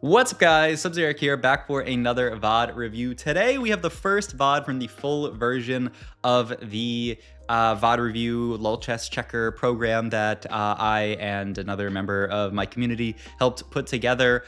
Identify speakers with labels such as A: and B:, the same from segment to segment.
A: What's up guys, Sub-Zero here, back for another VOD review. Today we have the first VOD from the full version of the VOD review lol chess checker program that I and another member of my community helped put together.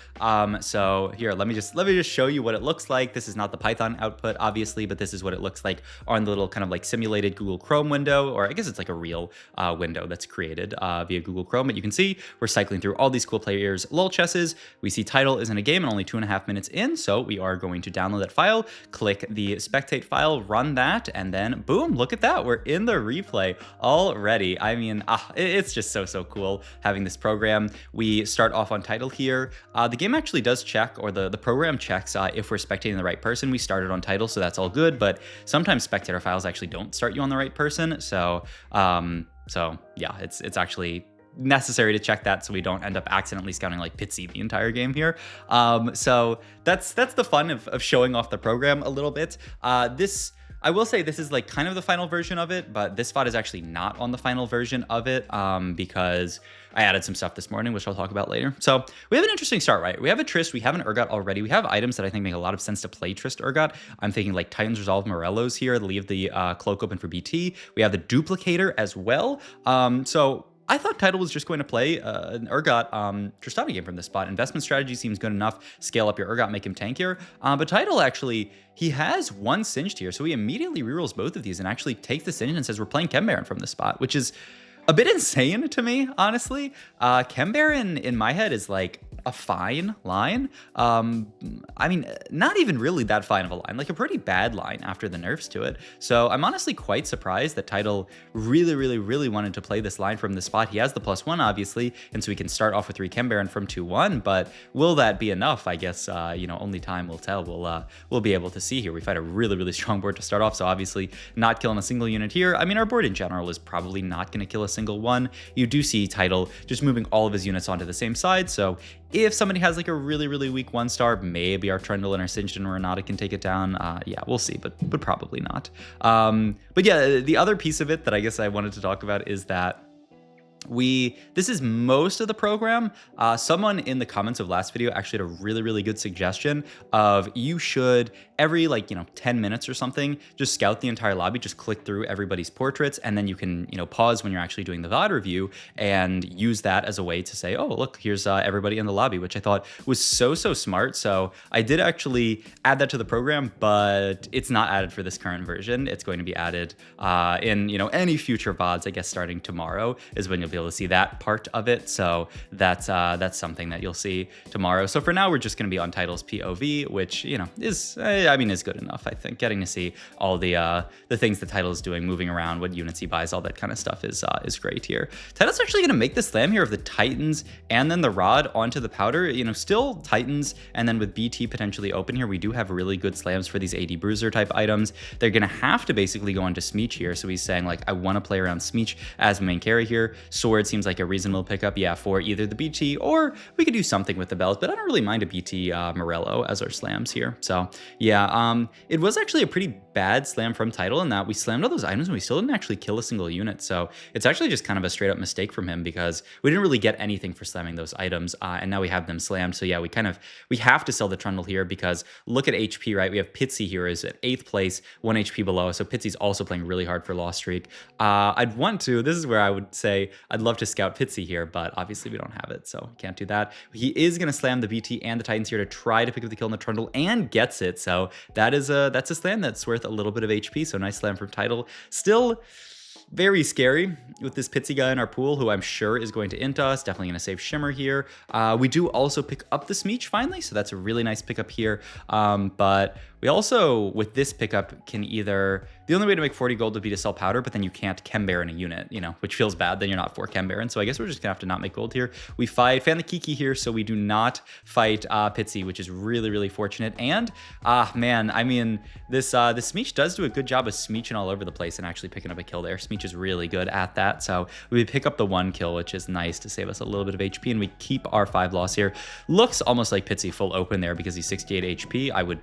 A: So here, let me just show you what it looks like. This is not the Python output, obviously, but this is what it looks like on the little kind of like simulated Google Chrome window, or I guess it's like a real window that's created via Google Chrome. But you can see we're cycling through all these cool players' lol chesses. We see title is in a game and only 2.5 minutes in, so we are going to download that file, click the spectate file, run that, and then boom, look at that, we're in the replay already. I mean, it's just so cool having this program. We start off on title here. The game actually does check, or the program checks if we're spectating the right person. We started on title, so that's all good, but sometimes spectator files actually don't start you on the right person, so yeah, it's actually necessary to check that so we don't end up accidentally scouting like Pitsy the entire game here. So that's the fun of showing off the program a little bit. I will say this is like kind of the final version of it, but this VOD is actually not on the final version of it because I added some stuff this morning, which I'll talk about later. So we have an interesting start, right? We have a Trist, we have an Urgot already. We have items that I think make a lot of sense to play Trist Urgot. I'm thinking like Titan's Resolve Morello's here, leave the cloak open for BT. We have the Duplicator as well. So I thought Title was just going to play an Urgot Tristana game from this spot. Investment strategy seems good enough. Scale up your Urgot, make him tankier. But Title actually, he has one Singed here, so he immediately rerolls both of these and actually takes the Singed and says we're playing Chem Baron from this spot, which is a bit insane to me, honestly. Chem Baron in my head is like a fine line. I mean, not even really that fine of a line, like a pretty bad line after the nerfs to it. So I'm honestly quite surprised that Title really wanted to play this line from the spot. He has the +1, obviously, and so he can start off with 3 Chem Baron from 2-1, but will that be enough? I guess, you know, only time will tell. We'll be able to see here. We've had a really strong board to start off, so obviously not killing a single unit here. I mean, our board in general is probably not going to kill a single one. You do see Title just moving all of his units onto the same side, so if somebody has like a really weak 1-star, maybe our Trundle and our Singed and Renata can take it down. Yeah, we'll see, but probably not. But yeah, the other piece of it that I guess I wanted to talk about is that this is most of the program. Someone in the comments of last video actually had a really good suggestion of you should every 10 minutes or something just scout the entire lobby, just click through everybody's portraits, and then you can pause when you're actually doing the VOD review and use that as a way to say, oh look, here's everybody in the lobby, which I thought was so smart. So I did actually add that to the program, but it's not added for this current version. It's going to be added in any future VODs. I guess starting tomorrow is when you'll be able to see that part of it. So that's something that you'll see tomorrow. So for now, we're just going to be on Title's POV, which is good enough. I think getting to see all the things the Title is doing, moving around, what units he buys, all that kind of stuff is great here. Title's actually going to make the slam here of the Titans and then the Rod onto the Powder. Still Titans, and then with BT potentially open here, we do have really good slams for these AD Bruiser type items. They're going to have to basically go into Smeech here. So he's saying like, I want to play around Smeech as main carry here. Sword seems like a reasonable pickup, yeah, for either the BT or we could do something with the bells, but I don't really mind a BT Morello as our slams here. So yeah, it was actually a pretty bad slam from Title in that we slammed all those items and we still didn't actually kill a single unit. So it's actually just kind of a straight up mistake from him because we didn't really get anything for slamming those items, and now we have them slammed. So yeah, we have to sell the Trundle here because look at HP, right? We have Pitsy here is at 8th place, 1 HP below. So Pitsy's also playing really hard for Lost Streak. This is where I would say I'd love to scout Pitsy here, but obviously we don't have it, so can't do that. He is going to slam the BT and the Titans here to try to pick up the kill on the Trundle and gets it. So that's a slam that's worth a little bit of HP. So nice slam from Title. Still very scary with this Pitsy guy in our pool, who I'm sure is going to int us. Definitely going to save Shimmer here. We do also pick up the Smeech finally, so that's a really nice pickup here. But we also, with this pickup, can either... The only way to make 40 gold would be to sell Powder, but then you can't Chem Baron a unit, which feels bad. Then you're not for Chem Baron. So I guess we're just going to have to not make gold here. We fight Fan the Kiki here, so we do not fight Pitsy, which is really fortunate. And, man, I mean, this Smeech does do a good job of Smeeching all over the place and actually picking up a kill there. Smeech is really good at that. So we pick up the 1 kill, which is nice to save us a little bit of HP, and we keep our 5 loss here. Looks almost like Pitsy full open there because he's 68 HP. I would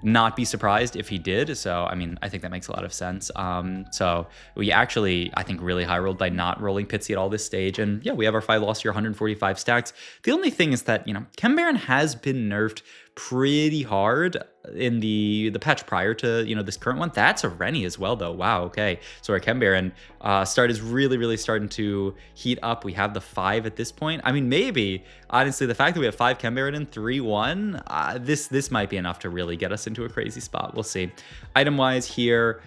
A: not not be surprised if he did. So, I mean, I think that makes a lot of sense. So we actually, I think, really high rolled by not rolling Pitsy at all this stage. And yeah, we have our 5 loss here, 145 stacks. The only thing is that, Chem Baron has been nerfed pretty hard in the patch prior to this current one. That's a Rennie as well though. Wow, okay, so our Chem Baron start is really starting to heat up. We have the 5 at this point. I mean, maybe honestly the fact that we have 5 Chem Baron in 3-1, this might be enough to really get us into a crazy spot. We'll see. Item wise here,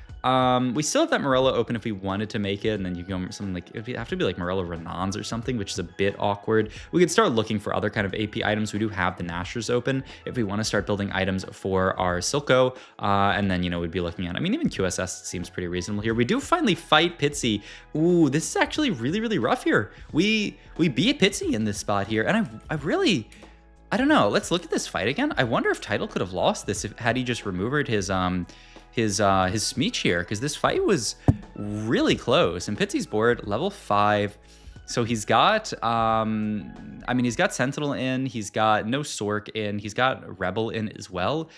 A: we still have that Morello open if we wanted to make it, and then you can go something like, it'd have to be like Morello Renans or something, which is a bit awkward. We could start looking for other kind of AP items. We do have the Nashers open if we want to start building items for our Silco, and then we'd be looking at, I mean, even QSS seems pretty reasonable here. We do finally fight Pitsy. Ooh, this is actually really rough here. We beat Pitsy in this spot here, and I don't know. Let's look at this fight again. I wonder if Title could have lost this had he just removed his Smeech here, because this fight was really close. And Pitsy's board level 5, so he's got I mean, he's got Sentinel in, he's got no Sork in, he's got Rebel in as well.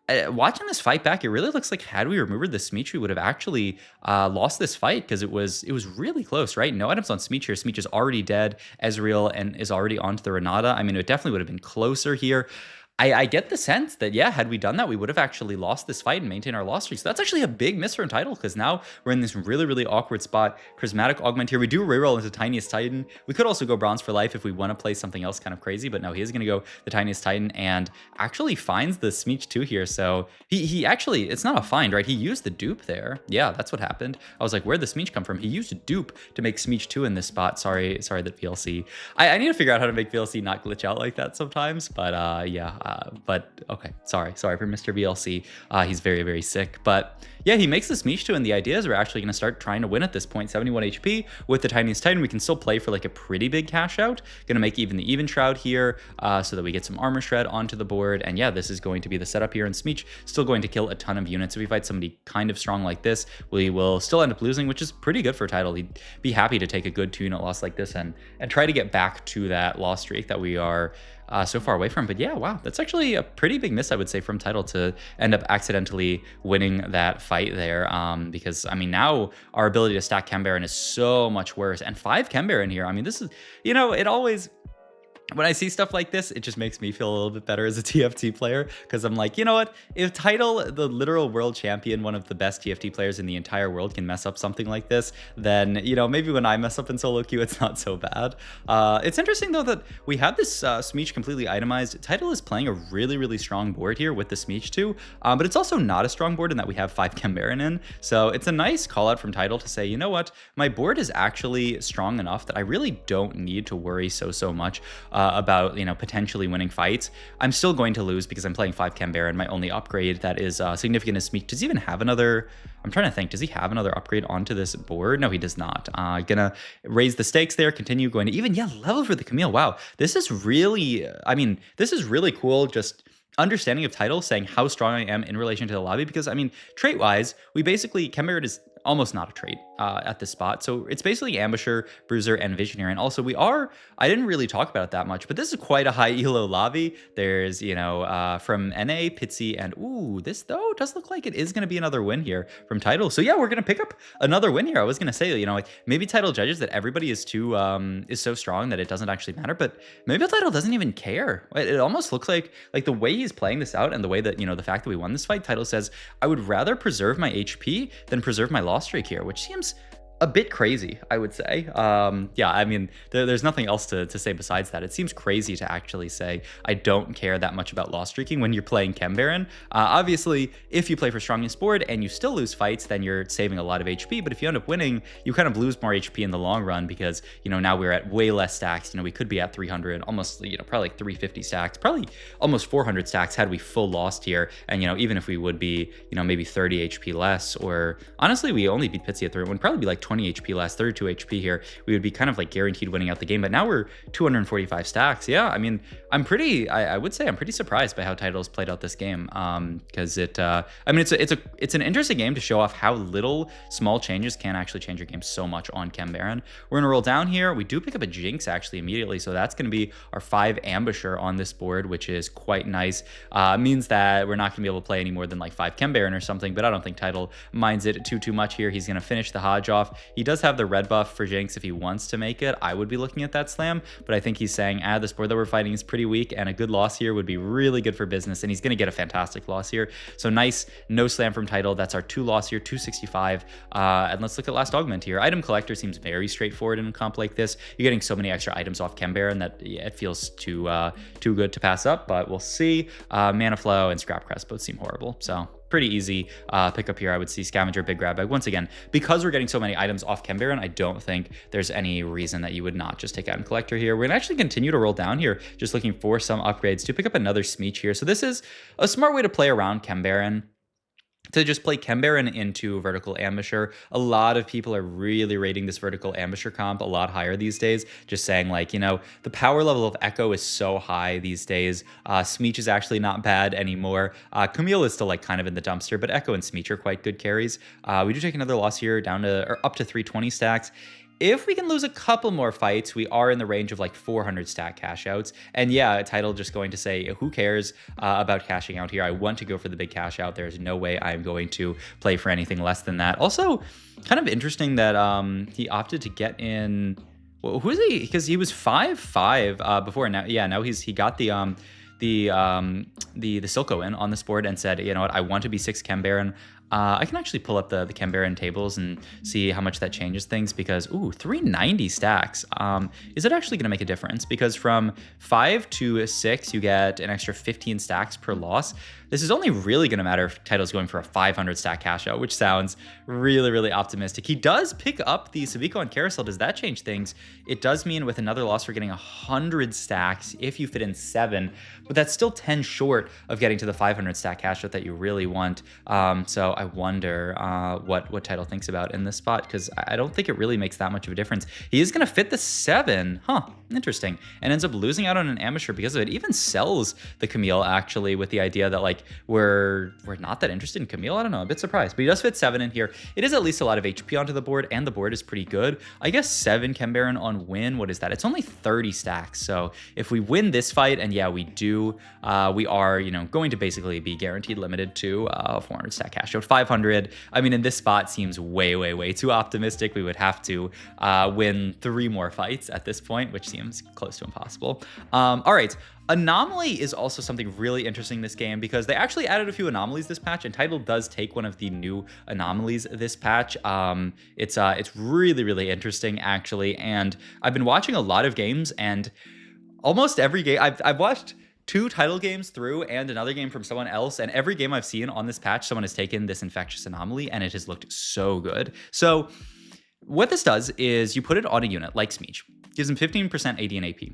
A: Watching this fight back, it really looks like had we removed the Smeech, we would have actually lost this fight, because it was really close, right? No items on Smeech here. Smeech is already dead, Ezreal, and is already onto the Renata. I mean, it definitely would have been closer here. I get the sense that, yeah, had we done that, we would have actually lost this fight and maintained our loss streak. So that's actually a big miss from Title, because now we're in this really awkward spot. Prismatic Augment here. We do reroll into Tiniest Titan. We could also go Bronze for Life if we want to play something else kind of crazy, but no, he is going to go the Tiniest Titan and actually finds the Smeech 2 here. So he actually, it's not a find, right? He used the dupe there. Yeah, that's what happened. I was like, where'd the Smeech come from? He used a dupe to make Smeech 2 in this spot. Sorry that VLC. I need to figure out how to make VLC not glitch out like that sometimes, but yeah, but okay, sorry for Mr. VLC. He's very sick, but yeah, he makes this Smeech 2, and the idea is we're actually going to start trying to win at this point. 71 HP with the Tiniest Titan. We can still play for like a pretty big cash out. Going to make even the Even Shroud here so that we get some Armor Shred onto the board, and yeah, this is going to be the setup here, and Smeech still going to kill a ton of units. If we fight somebody kind of strong like this, we will still end up losing, which is pretty good for Title. He'd be happy to take a good 2-unit loss like this and try to get back to that loss streak that we are so far away from. But yeah, wow, that's actually a pretty big miss, I would say, from Title to end up accidentally winning that fight there, because I mean, now our ability to stack Chem Baron is so much worse, and 5 Chem Baron here. I mean, this is, it always, when I see stuff like this, it just makes me feel a little bit better as a TFT player, because I'm like, you know what? If Title, the literal world champion, one of the best TFT players in the entire world, can mess up something like this, then, maybe when I mess up in solo queue, it's not so bad. It's interesting, though, that we have this Smeech completely itemized. Title is playing a really strong board here with the Smeech 2, but it's also not a strong board in that we have 5 Chem Baron in. So it's a nice call out from Title to say, you know what? My board is actually strong enough that I really don't need to worry so much about potentially winning fights. I'm still going to lose because I'm playing 5 Chem Baron. My only upgrade that is significant is Smeech. Does he even have another? I'm trying to think. Does he have another upgrade onto this board? No, he does not. Gonna raise the stakes there. Continue going to even. Yeah, level for the Camille. Wow, this is really. I mean, this is really cool. Just understanding of Title, saying how strong I am in relation to the lobby, because I mean, trait wise, we basically Chem Baron is almost not a trait at this spot. So it's basically Ambusher, Bruiser, and Visionary. And also I didn't really talk about it that much, but this is quite a high elo lobby. There's, from NA, Pitsy, and ooh, this though does look like it is going to be another win here from Title. So yeah, we're going to pick up another win here. I was going to say, like maybe Title judges that everybody is is so strong that it doesn't actually matter, but maybe Title doesn't even care. It almost looks like the way he's playing this out, and the way that, the fact that we won this fight, Title says, I would rather preserve my HP than preserve my loss streak here, which seems a bit crazy, I would say. Yeah, I mean, there's nothing else to say besides that. It seems crazy to actually say, I don't care that much about loss streaking when you're playing Chem Baron. Obviously, if you play for strongest board and you still lose fights, then you're saving a lot of HP. But if you end up winning, you kind of lose more HP in the long run, because, now we're at way less stacks. We could be at 300, almost, probably like 350 stacks, probably almost 400 stacks had we full lost here. And, even if we would be, maybe 30 HP less, or honestly, we only beat Pitsy at 3, it would probably be like 20 20 HP less, 32 HP here, we would be kind of like guaranteed winning out the game. But now we're 245 stacks. Yeah, I mean, I would say I'm pretty surprised by how Title's played out this game. Because I mean, it's an interesting game to show off how little small changes can actually change your game so much on Chem Baron. We're gonna roll down here. We do pick up a Jinx actually immediately, so that's gonna be our 5 Ambusher on this board, which is quite nice. Means that we're not gonna be able to play any more than like 5 Chem Baron or something, but I don't think Title minds it too much here. He's gonna finish the Hodge off. He does have the red buff for Jinx if he wants to make it. I would be looking at that slam, but I think he's saying, this board that we're fighting is pretty weak, and a good loss here would be really good for business, and he's gonna get a fantastic loss here. So nice, no slam from Title. That's our 2 loss here, 265. And let's look at last augment here. Item collector seems very straightforward in a comp like this. You're getting so many extra items off Chem Baron that it feels too good to pass up, but we'll see. Mana Flow and Scrap Crest both seem horrible, so pretty easy pick up here. I would see Scavenger, Big Grab Bag. Once again, because we're getting so many items off Chem Baron, I don't think there's any reason that you would not just take Item Collector here. We're gonna actually continue to roll down here, just looking for some upgrades to pick up another Smeech here. So this is a smart way to play around Chem Baron, to just play Chem Baron into Vertical Ambusher. A lot of people are really rating this Vertical Ambusher comp a lot higher these days, just saying like, you know, the power level of Echo is so high these days. Smeech is actually not bad anymore. Camille is still like kind of in the dumpster, but Echo and Smeech are quite good carries. We do take another loss here down to, or up to 320 stacks. If we can lose a couple more fights, we are in the range of like 400 stack cash outs. And yeah, Title just going to say, who cares about cashing out here? I want to go for the big cash out. There's no way I'm going to play for anything less than that. Also, kind of interesting that he opted to get in. Well, who is he? Because he was 5-5 before. Now, yeah, now he got the Silco in on this board and said, you know what, I want to be 6 Chem Baron. I can actually pull up the Chem Baron tables and see how much that changes things, because, 390 stacks. Is it actually going to make a difference? Because from 5 to 6, you get an extra 15 stacks per loss. This is only really going to matter if Title's going for a 500 stack cash out, which sounds really, really optimistic. He does pick up the Saviko and Carousel. Does that change things? It does mean with another loss, we're getting 100 stacks if you fit in 7, but that's still 10 short of getting to the 500 stack cash out that you really want. So I wonder what Title thinks about in this spot, because I don't think it really makes that much of a difference. He is going to fit the 7. Interesting. And ends up losing out on an Ambusher because of it. Even sells the Camille, actually, with the idea that, like, we're not that interested in Camille. I don't know. I'm a bit surprised. But he does fit 7 in here. It is at least a lot of HP onto the board, and the board is pretty good. I guess 7 Chem Baron on win. What is that? It's only 30 stacks. So if we win this fight, and yeah, we do, we are, going to basically be guaranteed limited to 400 stack cash out. 500. I mean, in this spot seems way, way, way too optimistic. We would have to win 3 more fights at this point, which seems close to impossible. All right. Anomaly is also something really interesting in this game, because they actually added a few anomalies this patch, and Title does take one of the new anomalies this patch. It's really, really interesting, actually. And I've been watching a lot of games, and almost every game I've watched 2 Title games through and another game from someone else, and every game I've seen on this patch, someone has taken this Infectious Anomaly, and it has looked so good. So what this does is you put it on a unit like Smeech, gives him 15% AD and AP.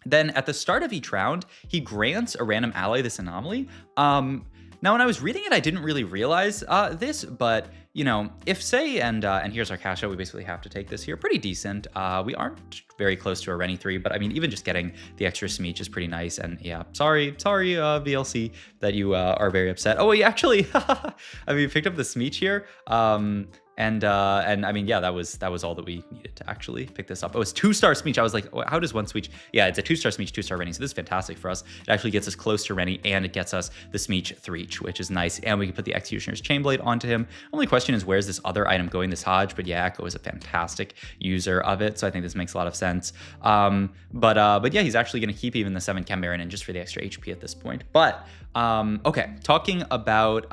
A: Then at the start of each round, he grants a random ally this anomaly. Now, when I was reading it, I didn't really realize this, but, if say, and here's our cash out, we basically have to take this here. Pretty decent. We aren't very close to a Rennie 3, but I mean, even just getting the extra Smeech is pretty nice. And yeah, sorry, VLC, that you are very upset. Oh, yeah, actually, we picked up the Smeech here. And I mean, yeah, that was all that we needed to actually pick this up. It was 2-star Smeech. I was like, how does 1 Smeech? Yeah, it's a 2-star Smeech, 2-star Rennie. So this is fantastic for us. It actually gets us close to Rennie, and it gets us the Smeech 3, which is nice. And we can put the Executioner's Chainblade onto him. Only question is, where's this other item going, this Hodge? But yeah, Echo is a fantastic user of it. So I think this makes a lot of sense. But yeah, he's actually going to keep even the 7 Chem Baron in just for the extra HP at this point. But okay, talking about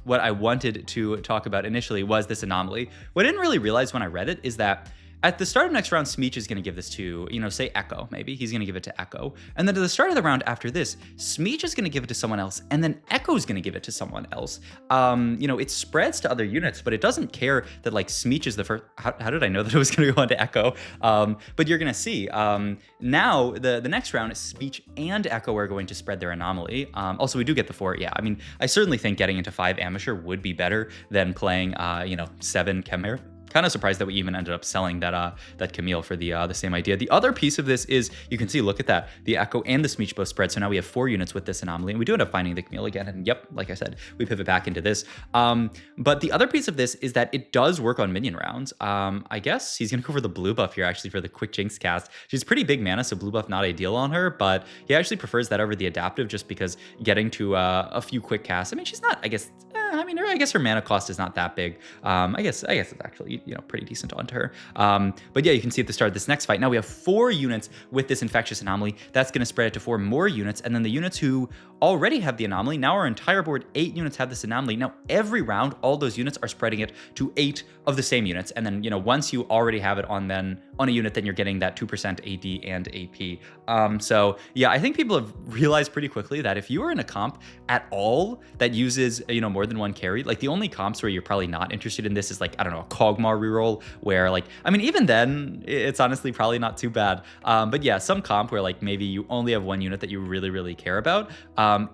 A: what I wanted to talk about initially was this anomaly. What I didn't really realize when I read it is that at the start of next round, Smeech is going to give this to, say Echo, maybe. He's going to give it to Echo. And then at the start of the round after this, Smeech is going to give it to someone else, and then Echo's going to give it to someone else. It spreads to other units, but it doesn't care that, like, Smeech is the first. How did I know that it was going to go on to Echo? But you're going to see. Now, the next round, Smeech and Echo are going to spread their anomaly. Also, we do get the 4. Yeah, I mean, I certainly think getting into 5 Ambusher would be better than playing, 7 Chem Kind of surprised that we even ended up selling that Camille for the same idea. The other piece of this is, you can see, look at that, the Echo and the Smeech both spread. So now we have 4 units with this anomaly, and we do end up finding the Camille again. And yep, like I said, we pivot back into this. But the other piece of this is that it does work on minion rounds. I guess he's gonna go for the blue buff here actually for the quick Jinx cast. She's pretty big mana, so blue buff not ideal on her, but he actually prefers that over the adaptive just because getting to a few quick casts. I mean, she's not, I guess, I guess her mana cost is not that big. I guess it's actually, pretty decent onto her. But yeah, you can see at the start of this next fight, now we have 4 units with this Infectious Anomaly. That's going to spread it to 4 more units. And then the units who already have the anomaly, now our entire board, 8 units have this anomaly. Now every round, all those units are spreading it to 8 of the same units. And then, once you already have it on a unit, then you're getting that 2% AD and AP. So yeah, I think people have realized pretty quickly that if you are in a comp at all that uses, more than one carry, like the only comps where you're probably not interested in this is like, I don't know, a Kog'Maw reroll, where like, even then it's honestly probably not too bad. But yeah, some comp where like maybe you only have one unit that you really, really care about.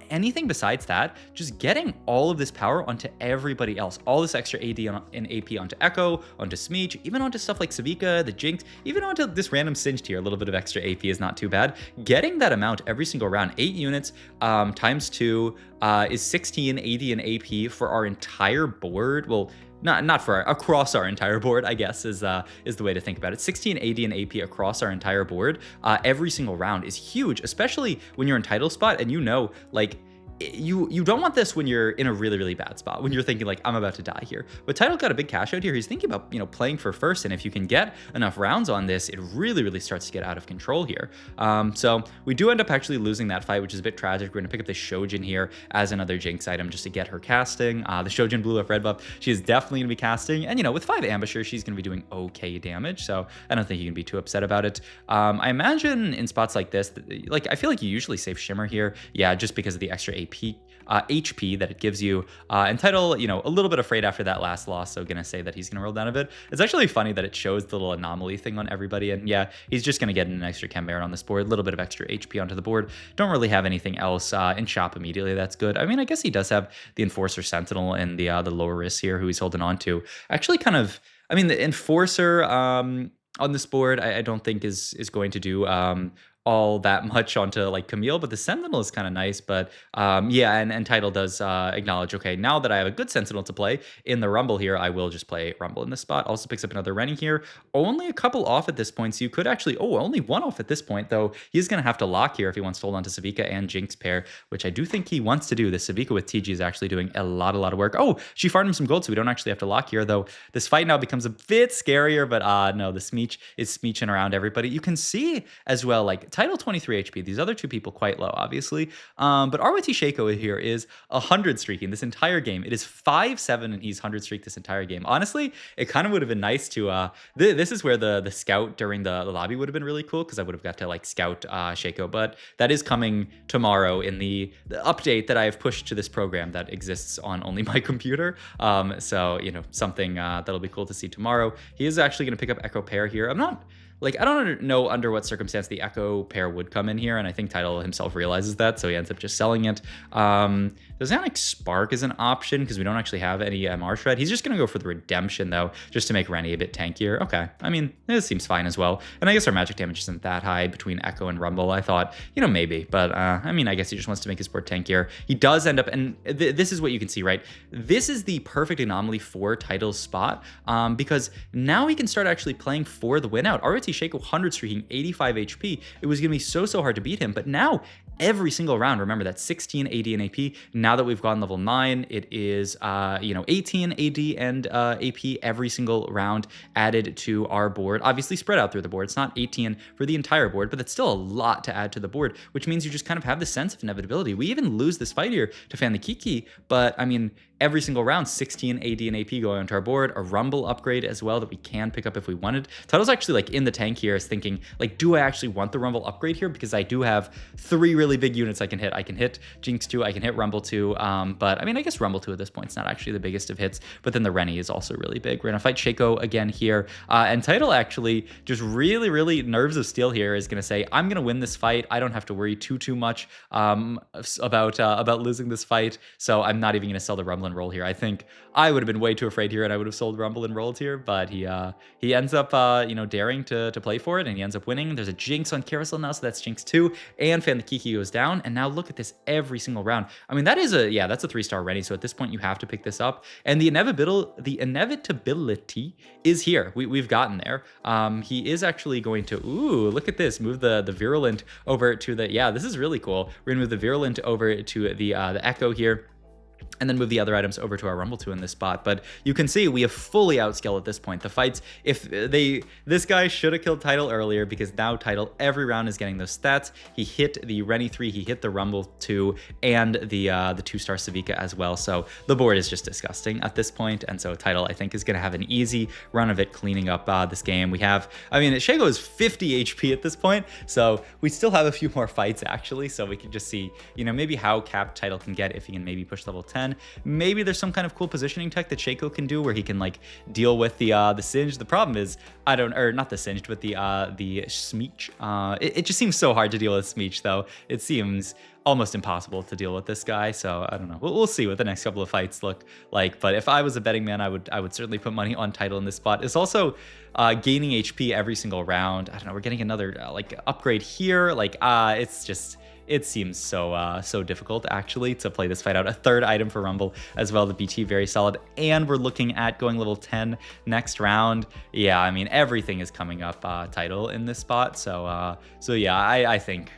A: Anything besides that, just getting all of this power onto everybody else, all this extra AD and AP onto Echo, onto Smeech, even onto stuff like Savika, the Jinx, even onto this random Singed here, a little bit of extra AP is not too bad. Getting that amount every single round, 8 units times 2 is 16 AD and AP for our entire board. Well, not for across our entire board, I guess is the way to think about it. 16 AD and AP across our entire board every single round is huge, especially when you're in title spot and like you don't want this when you're in a really, really bad spot, when you're thinking like, I'm about to die here. But Title got a big cash out here. He's thinking about, playing for first. And if you can get enough rounds on this, it really, really starts to get out of control here. So we do end up actually losing that fight, which is a bit tragic. We're going to pick up the Shojin here as another Jinx item just to get her casting. The Shojin blue buff, red buff, she is definitely going to be casting. And, with 5 Ambusher, she's going to be doing okay damage. So I don't think you can be too upset about it. I imagine in spots like this, like I feel like you usually save Shimmer here. Yeah, just because of the extra HP that it gives you. And Title, a little bit afraid after that last loss, so gonna say that he's gonna roll down a bit. It's actually funny that it shows the little anomaly thing on everybody, and yeah, he's just gonna get an extra Chem Baron on this board, a little bit of extra HP onto the board. Don't really have anything else in shop immediately that's good. I guess he does have the Enforcer Sentinel and the lower wrist here, who he's holding on to. Actually the Enforcer on this board, I don't think is going to do all that much onto like Camille, but the Sentinel is kind of nice. But yeah, and Title does acknowledge, okay, now that I have a good Sentinel to play in the Rumble here, I will just play Rumble in this spot. Also picks up another Rennie here. Only a couple off at this point, so you could actually, only 1 off at this point, though. He's going to have to lock here if he wants to hold on to Savika and Jinx pair, which I do think he wants to do. The Savika with TG is actually doing a lot of work. Oh, she farmed him some gold, so we don't actually have to lock here, though. This fight now becomes a bit scarier, but no, the Smeech is Smeeching around everybody. You can see as well, like, Title 23 HP. These other 2 people quite low, obviously. But RYT Shaco here is 100 streaking this entire game. It is 5-7, and he's 100 streaked this entire game. Honestly, it kind of would have been nice to... this is where the scout during the lobby would have been really cool, because I would have got to, like, scout Shaco. But that is coming tomorrow in the update that I have pushed to this program that exists on only my computer. So, something that'll be cool to see tomorrow. He is actually going to pick up Echo Pair here. I don't know under what circumstance the Echo pair would come in here, and I think Title himself realizes that, so he ends up just selling it. Does Anic Spark is an option, because we don't actually have any MR Shred. He's just going to go for the Redemption, though, just to make Rennie a bit tankier. Okay, this seems fine as well. And I guess our magic damage isn't that high between Echo and Rumble. I thought, maybe, but I guess he just wants to make his board tankier. He does end up, and this is what you can see, right? This is the perfect anomaly for Title's spot, because now he can start actually playing for the win out. RT Shaco 100 streaking, 85 HP. It was going to be so hard to beat him, but now every single round, remember that 16 AD and AP. Now that we've gone level 9, it is 18 AD and AP every single round added to our board. Obviously spread out through the board. It's not 18 for the entire board, but that's still a lot to add to the board, which means you just kind of have this sense of inevitability. We even lose this fight here to Fan the Kiki, but every single round, 16 AD and AP going onto our board, a Rumble upgrade as well that we can pick up if we wanted. Title's actually like in the tank here is thinking, like, do I actually want the Rumble upgrade here? Because I do have 3 really big units I can hit. I can hit Jinx 2, I can hit Rumble 2, but I guess Rumble 2 at this point is not actually the biggest of hits, but then the Rennie is also really big. We're gonna fight Shaco again here, and Title actually just really nerves of steel here is gonna say, I'm gonna win this fight. I don't have to worry too much about losing this fight, so I'm not even gonna sell the Rumble and roll here. I think I would have been way too afraid here, and I would have sold Rumble and rolled here, but he ends up, you know, daring to play for it, and he ends up winning. There's a Jinx on Carousel now, so that's Jinx 2, and Fan the Kiki goes down, and now look at this every single round. I mean, that is yeah, that's a 3-star ready, so at this point, you have to pick this up, and the inevitability is here. We've gotten there. He is actually going to, ooh, look at this, move the Virulent over to the, yeah, this is really cool. We're gonna move the Virulent over to the Echo here, and then move the other items over to our Rumble 2 in this spot. But you can see we have fully outscaled at this point. The fights, this guy should have killed Tidal earlier, because now Tidal every round is getting those stats. He hit the Rennie 3, he hit the Rumble 2, and the 2-star Savika as well. So the board is just disgusting at this point. And so Tidal, I think, is going to have an easy run of it cleaning up this game. We have, I mean, Shago is 50 HP at this point, so we still have a few more fights actually. So we can just see, you know, maybe how capped Tidal can get if he can maybe push level 10. Maybe there's some kind of cool positioning tech that Shaco can do where he can like deal with the Singe. The problem is not the Singed, but the Smeech. It just seems so hard to deal with Smeech though. It seems almost impossible to deal with this guy. So I don't know. We'll see what the next couple of fights look like. But if I was a betting man, I would certainly put money on Tidal in this spot. It's also gaining HP every single round. I don't know. We're getting another like upgrade here. Like it's just, it seems so difficult actually to play this fight out. A third item for Rumble as well. The BT very solid, and we're looking at going level 10 next round. Yeah, I mean everything is coming up Tidal in this spot. So yeah, I think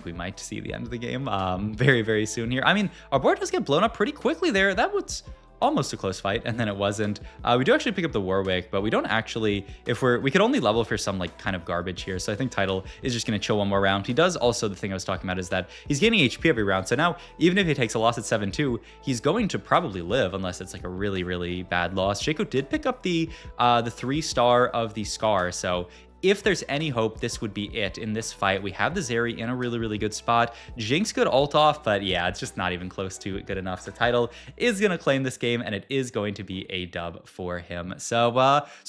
A: we might see the end of the game very soon here. I mean, our board does get blown up pretty quickly there. That was almost a close fight, and then it wasn't. We do actually pick up the Warwick, but we don't actually, we could only level for some like kind of garbage here. So I think Tidal is just going to chill one more round. He does also, the thing I was talking about is that he's gaining HP every round. So now even if he takes a loss at 7-2, he's going to probably live unless it's like a really bad loss. Shaco did pick up the 3-star of the Scar. So if there's any hope, this would be it in this fight. We have the Zeri in a really good spot. Jinx could ult off, but yeah, it's just not even close to good enough. So Tidal is going to claim this game, and it is going to be a dub for him. So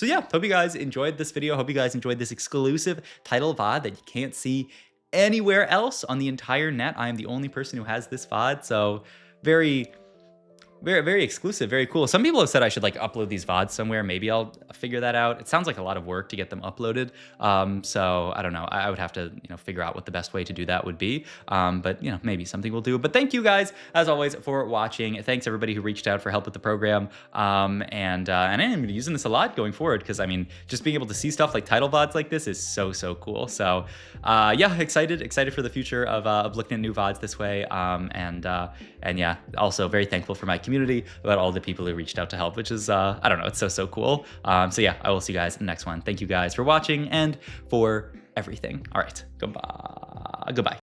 A: yeah, hope you guys enjoyed this video. Hope you guys enjoyed this exclusive Tidal VOD that you can't see anywhere else on the entire net. I am the only person who has this VOD, so very exclusive, very cool. Some people have said I should like upload these VODs somewhere. Maybe I'll figure that out. It sounds like a lot of work to get them uploaded. So I don't know. I would have to, you know, figure out what the best way to do that would be. But you know, maybe something we'll do. But thank you guys as always for watching. Thanks everybody who reached out for help with the program. And I'm gonna be using this a lot going forward, because I mean, just being able to see stuff like Tidal VODs like this is so cool. So yeah, excited for the future of looking at new VODs this way. And yeah, also very thankful for my community, about all the people who reached out to help, which is, I don't know, it's so cool. So yeah, I will see you guys in the next one. Thank you guys for watching and for everything. All right, goodbye.